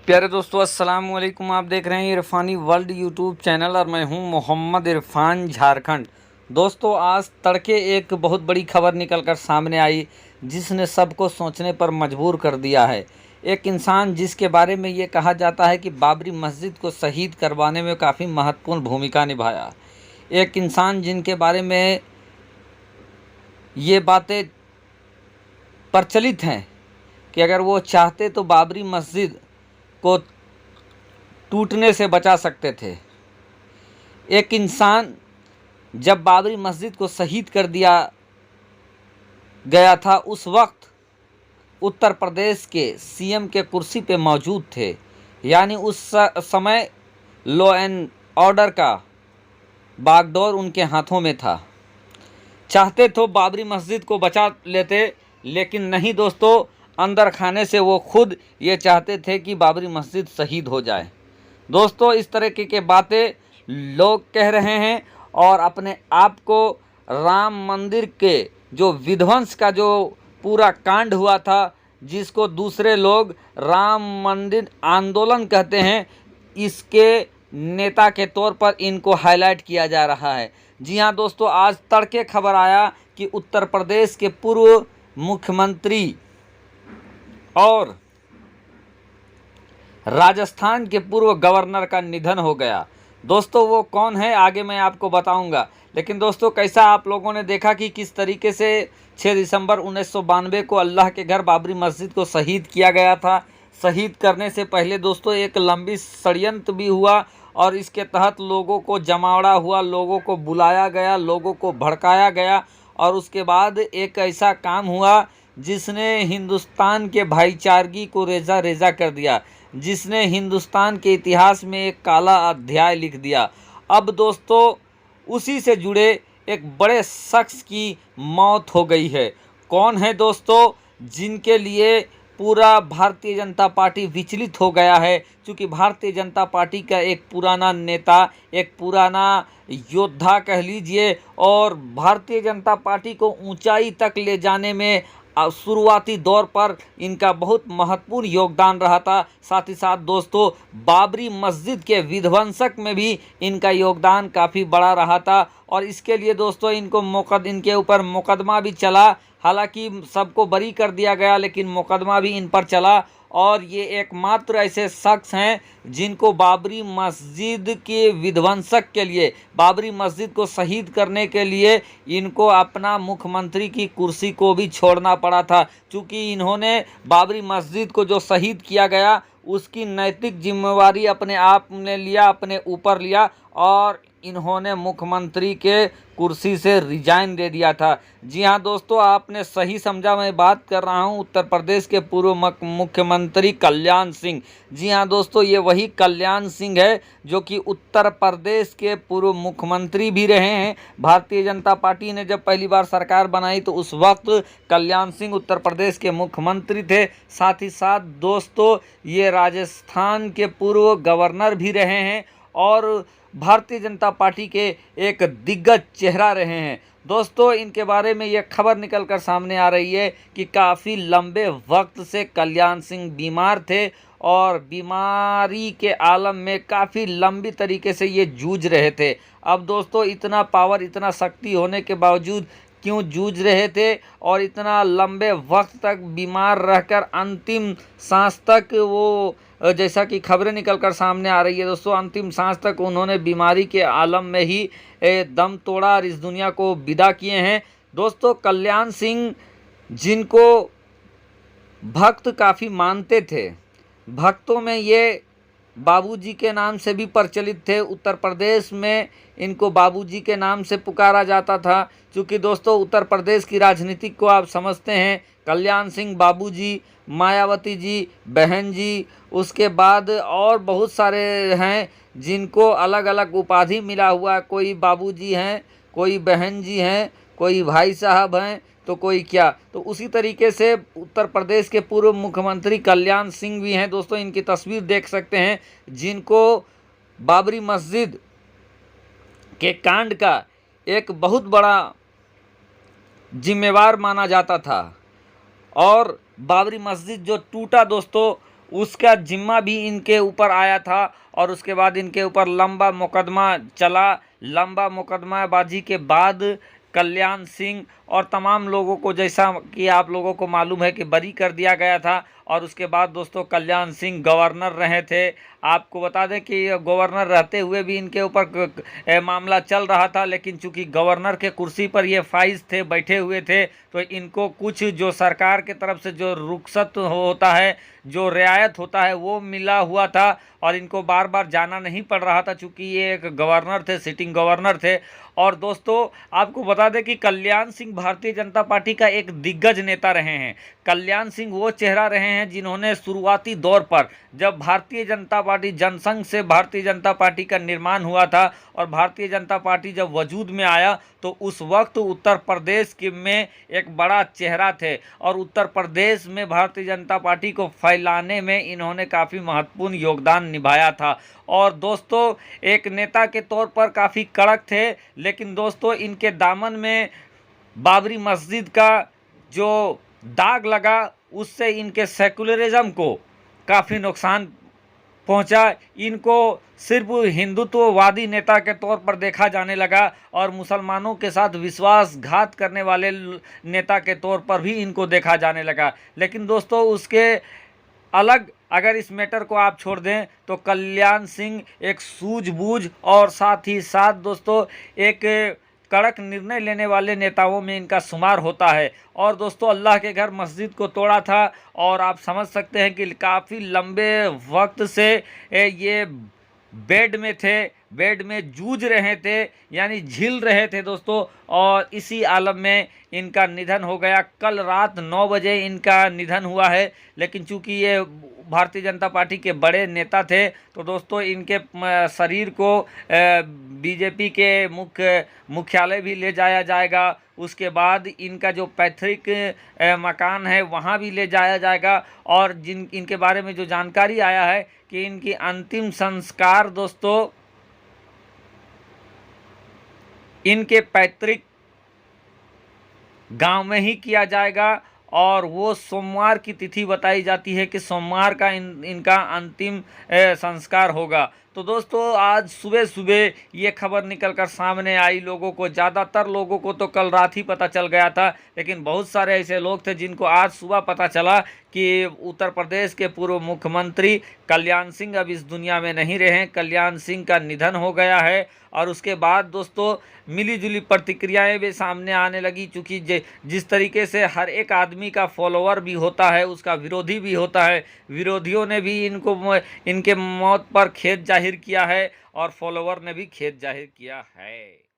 प्यारे दोस्तों, अस्सलाम वालेकुम। आप देख रहे हैं इरफानी वर्ल्ड यूट्यूब चैनल और मैं हूं मोहम्मद इरफान, झारखंड। दोस्तों, आज तड़के एक बहुत बड़ी खबर निकलकर सामने आई जिसने सबको सोचने पर मजबूर कर दिया है। एक इंसान जिसके बारे में ये कहा जाता है कि बाबरी मस्जिद को शहीद करवाने में काफ़ी महत्वपूर्ण भूमिका निभाया। एक इंसान जिनके बारे में ये बातें प्रचलित हैं कि अगर वो चाहते तो बाबरी मस्जिद को टूटने से बचा सकते थे। एक इंसान जब बाबरी मस्जिद को शहीद कर दिया गया था, उस वक्त उत्तर प्रदेश के सीएम के कुर्सी पे मौजूद थे, यानी उस समय लॉ एंड ऑर्डर का बागडोर उनके हाथों में था। चाहते तो बाबरी मस्जिद को बचा लेते, लेकिन नहीं दोस्तों, अंदर खाने से वो खुद ये चाहते थे कि बाबरी मस्जिद शहीद हो जाए। दोस्तों, इस तरह की बातें लोग कह रहे हैं और अपने आप को राम मंदिर के जो विध्वंस का जो पूरा कांड हुआ था, जिसको दूसरे लोग राम मंदिर आंदोलन कहते हैं, इसके नेता के तौर पर इनको हाईलाइट किया जा रहा है। जी हाँ दोस्तों, आज तड़के खबर आया कि उत्तर प्रदेश के पूर्व मुख्यमंत्री और राजस्थान के पूर्व गवर्नर का निधन हो गया। दोस्तों, वो कौन है आगे मैं आपको बताऊंगा। लेकिन दोस्तों, कैसा आप लोगों ने देखा कि किस तरीके से 6 दिसंबर 1992 को अल्लाह के घर बाबरी मस्जिद को शहीद किया गया था। शहीद करने से पहले दोस्तों एक लंबी षड्यंत्र भी हुआ और इसके तहत लोगों को जमावड़ा हुआ, लोगों को बुलाया गया, लोगों को भड़काया गया और उसके बाद एक ऐसा काम हुआ जिसने हिंदुस्तान के भाईचारगी को रेजा रेजा कर दिया, जिसने हिंदुस्तान के इतिहास में एक काला अध्याय लिख दिया। अब दोस्तों, उसी से जुड़े एक बड़े शख्स की मौत हो गई है। कौन है दोस्तों? जिनके लिए पूरा भारतीय जनता पार्टी विचलित हो गया है, क्योंकि भारतीय जनता पार्टी का एक पुराना नेता, एक पुराना योद्धा कह लीजिए, और भारतीय जनता पार्टी को ऊंचाई तक ले जाने में शुरुआती दौर पर इनका बहुत महत्वपूर्ण योगदान रहा था। साथ ही साथ दोस्तों, बाबरी मस्जिद के विध्वंसक में भी इनका योगदान काफ़ी बड़ा रहा था और इसके लिए दोस्तों इनके ऊपर मुकदमा भी चला। हालांकि सबको बरी कर दिया गया, लेकिन मुकदमा भी इन पर चला और ये एकमात्र ऐसे शख्स हैं जिनको बाबरी मस्जिद के विध्वंसक के लिए, बाबरी मस्जिद को शहीद करने के लिए इनको अपना मुख्यमंत्री की कुर्सी को भी छोड़ना पड़ा था, क्योंकि इन्होंने बाबरी मस्जिद को जो शहीद किया गया उसकी नैतिक जिम्मेवारी अपने आप ने लिया, अपने ऊपर लिया और इन्होंने मुख्यमंत्री के कुर्सी से रिजाइन दे दिया था। जी हाँ दोस्तों, आपने सही समझा, मैं बात कर रहा हूँ उत्तर प्रदेश के पूर्व मुख्यमंत्री कल्याण सिंह। जी हाँ दोस्तों, ये वही कल्याण सिंह है जो कि उत्तर प्रदेश के पूर्व मुख्यमंत्री भी रहे हैं। भारतीय जनता पार्टी ने जब पहली बार सरकार बनाई तो उस वक्त कल्याण सिंह उत्तर प्रदेश के मुख्यमंत्री थे। साथ ही साथ दोस्तों, ये राजस्थान के पूर्व गवर्नर भी रहे हैं और भारतीय जनता पार्टी के एक दिग्गज चेहरा रहे हैं। दोस्तों, इनके बारे में यह खबर निकलकर सामने आ रही है कि काफ़ी लंबे वक्त से कल्याण सिंह बीमार थे और बीमारी के आलम में काफ़ी लंबी तरीके से ये जूझ रहे थे। अब दोस्तों, इतना पावर, इतना शक्ति होने के बावजूद क्यों जूझ रहे थे और इतना लंबे वक्त तक बीमार रहकर अंतिम सांस तक वो, जैसा कि खबरें निकलकर सामने आ रही है दोस्तों, अंतिम सांस तक उन्होंने बीमारी के आलम में ही दम तोड़ा और इस दुनिया को विदा किए हैं। दोस्तों, कल्याण सिंह जिनको भक्त काफ़ी मानते थे, भक्तों में ये बाबूजी के नाम से भी प्रचलित थे। उत्तर प्रदेश में इनको बाबूजी के नाम से पुकारा जाता था, क्योंकि दोस्तों उत्तर प्रदेश की राजनीति को आप समझते हैं। कल्याण सिंह बाबूजी, मायावती जी बहन जी, उसके बाद और बहुत सारे हैं जिनको अलग अलग उपाधि मिला हुआ है। कोई बाबूजी हैं, कोई बहन जी हैं, कोई भाई साहब हैं, तो कोई क्या। तो उसी तरीके से उत्तर प्रदेश के पूर्व मुख्यमंत्री कल्याण सिंह भी हैं। दोस्तों, इनकी तस्वीर देख सकते हैं, जिनको बाबरी मस्जिद के कांड का एक बहुत बड़ा जिम्मेवार माना जाता था और बाबरी मस्जिद जो टूटा दोस्तों, उसका जिम्मा भी इनके ऊपर आया था और उसके बाद इनके ऊपर लंबा मुकदमा चला। लंबा मुकदमाबाजी के बाद कल्याण सिंह और तमाम लोगों को, जैसा कि आप लोगों को मालूम है, कि बरी कर दिया गया था। और उसके बाद दोस्तों कल्याण सिंह गवर्नर रहे थे। आपको बता दें कि गवर्नर रहते हुए भी इनके ऊपर मामला चल रहा था, लेकिन चूंकि गवर्नर के कुर्सी पर ये फाइज थे, बैठे हुए थे, तो इनको कुछ जो सरकार के तरफ से जो रुखसत होता है, जो रियायत होता है, वो मिला हुआ था और इनको बार बार जाना नहीं पड़ रहा था, चूंकि ये एक गवर्नर थे, सिटिंग गवर्नर थे। और दोस्तों आपको बता दें कि कल्याण सिंह भारतीय जनता पार्टी का एक दिग्गज नेता रहे हैं। कल्याण सिंह वो चेहरा रहे हैं जिन्होंने शुरुआती दौर पर, जब भारतीय जनता पार्टी जनसंघ से भारतीय जनता पार्टी का निर्माण हुआ था और भारतीय जनता पार्टी जब वजूद में आया, तो उस वक्त उत्तर प्रदेश में एक बड़ा चेहरा थे और उत्तर प्रदेश में भारतीय जनता पार्टी को फैलाने में इन्होंने काफ़ी महत्वपूर्ण योगदान निभाया था। और दोस्तों एक नेता के तौर पर काफ़ी कड़क थे, लेकिन दोस्तों इनके दामन में बाबरी मस्जिद का जो दाग लगा, उससे इनके सेकुलरिज्म को काफ़ी नुकसान पहुंचा। इनको सिर्फ हिंदुत्ववादी नेता के तौर पर देखा जाने लगा और मुसलमानों के साथ विश्वासघात करने वाले नेता के तौर पर भी इनको देखा जाने लगा। लेकिन दोस्तों उसके अलग अगर इस मैटर को आप छोड़ दें तो कल्याण सिंह एक सूझबूझ और साथ ही साथ दोस्तों एक कड़क निर्णय लेने वाले नेताओं में इनका शुमार होता है। और दोस्तों अल्लाह के घर मस्जिद को तोड़ा था और आप समझ सकते हैं कि काफ़ी लंबे वक्त से ये बेड में थे, बेड में जूझ रहे थे, यानी झिल रहे थे दोस्तों। और इसी आलम में इनका निधन हो गया। कल रात 9 बजे इनका निधन हुआ है। लेकिन चूंकि ये भारतीय जनता पार्टी के बड़े नेता थे, तो दोस्तों इनके शरीर को बीजेपी के मुख्यालय भी ले जाया जाएगा। उसके बाद इनका जो पैतृक मकान है वहाँ भी ले जाया जाएगा। और इनके बारे में जो जानकारी आया है कि इनकी अंतिम संस्कार दोस्तों इनके पैतृक गांव में ही किया जाएगा। और वो सोमवार की तिथि बताई जाती है कि सोमवार का इनका अंतिम संस्कार होगा। तो दोस्तों आज सुबह सुबह ये खबर निकलकर सामने आई। लोगों को, ज़्यादातर लोगों को तो कल रात ही पता चल गया था, लेकिन बहुत सारे ऐसे लोग थे जिनको आज सुबह पता चला कि उत्तर प्रदेश के पूर्व मुख्यमंत्री कल्याण सिंह अब इस दुनिया में नहीं रहे, कल्याण सिंह का निधन हो गया है। और उसके बाद दोस्तों मिली जुली प्रतिक्रियाएं भी सामने आने लगी, चूँकि जिस तरीके से हर एक आदमी का फॉलोअर भी होता है, उसका विरोधी भी होता है। विरोधियों ने भी इनके मौत पर खेद जाहिर किया है और फॉलोअर ने भी खेद जाहिर किया है।